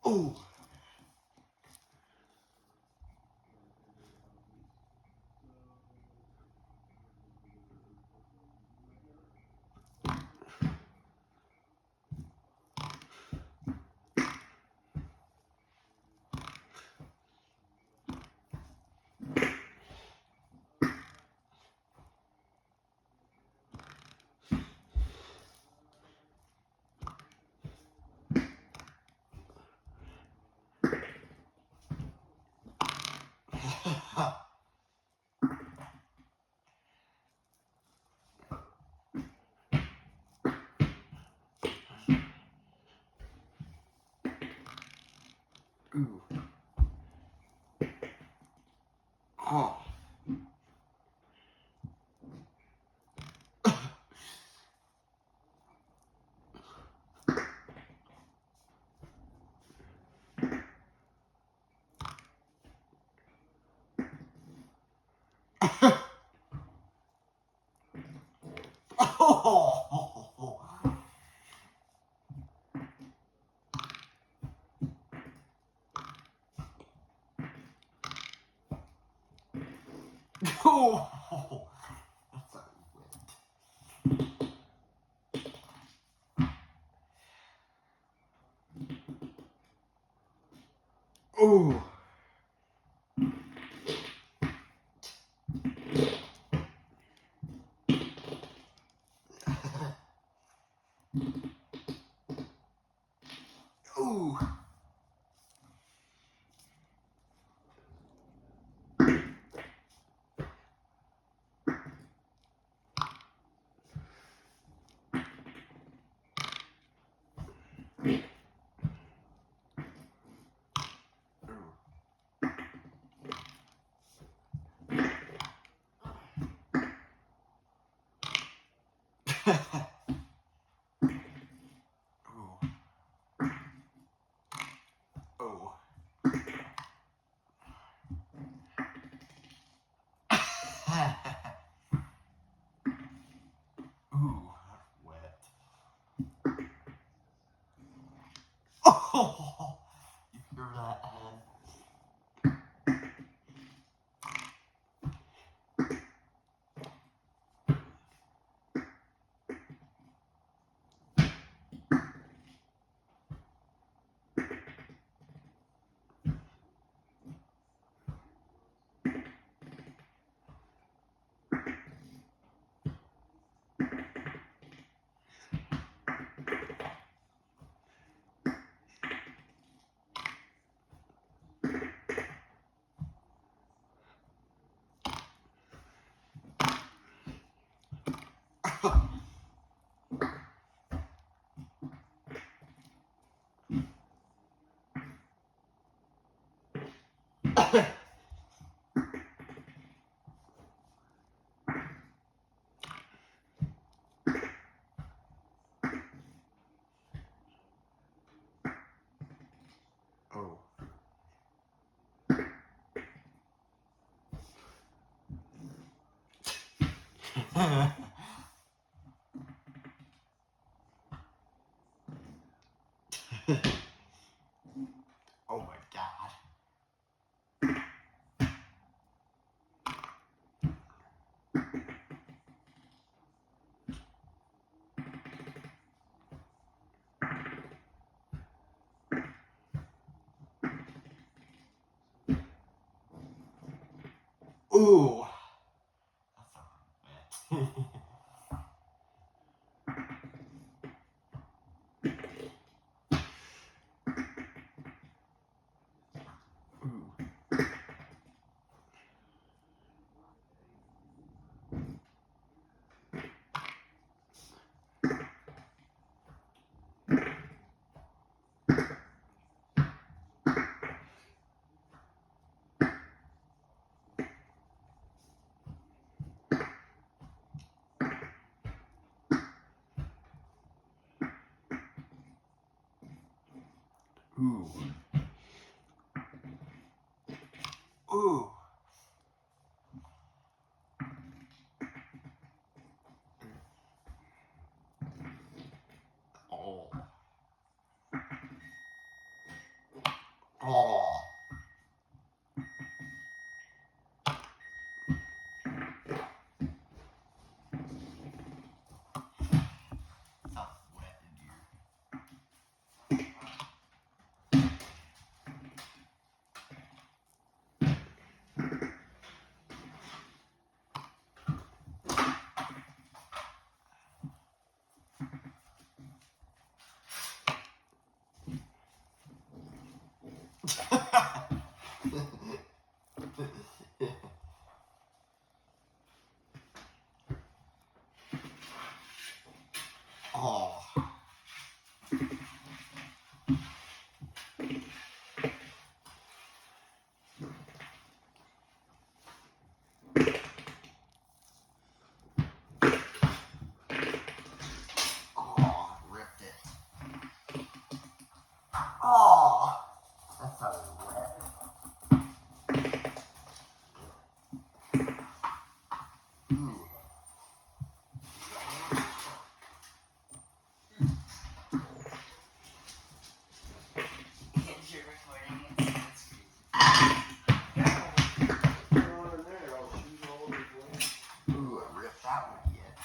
Ooh. Ooh. Oh. Oh. Oh. Ooh. Ooh. Oh. Ooh, wet. Oh, you hear that, Anne? Oh. Oh my God. Ooh. That's a wet. Ooh. Ooh. Ooh. Oh. Oh. How wet in here. Oh. Oh, ripped it. Oh, that sounded wet. Ooh. You're recording it, so it's crazy. Ooh, I ripped that one yet.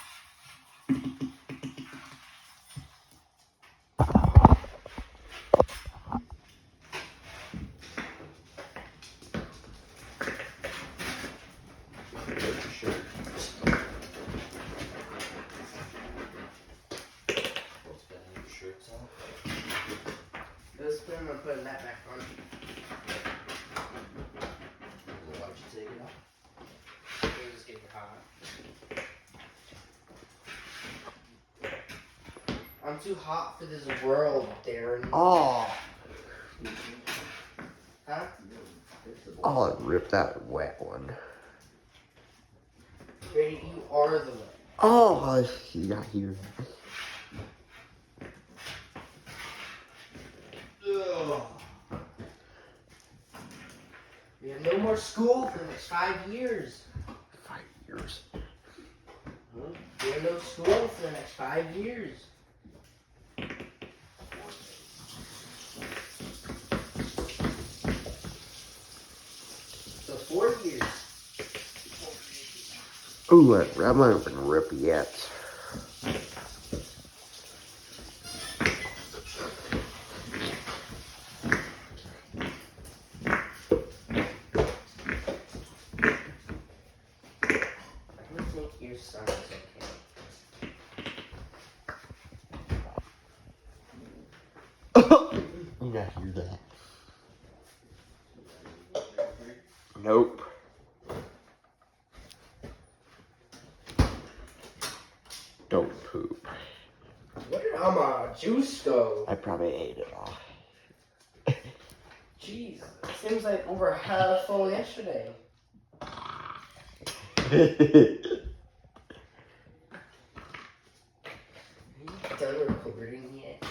Sure. What's got your shirts on? Let's put him and putting that back on. Well, why'd you take it off? It was getting hot. I'm too hot for this world, Darren. Oh. Huh? Oh, I ripped that wet one. Brady, you are the one. Oh, you got here. Ugh. We have no more school for the next 5 years. 5 years. We have no school for the next 5 years. So 4 years. Ooh, that might have been ripped yet. I don't think your son is okay. You not hear that? Nope. Don't poop. Where did all my juice go? I probably ate it all. Jeez, it seems like over half full yesterday. Done recording yet?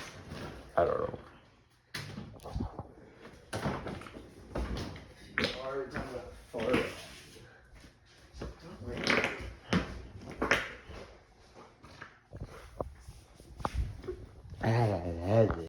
I don't know. Or done with I had it.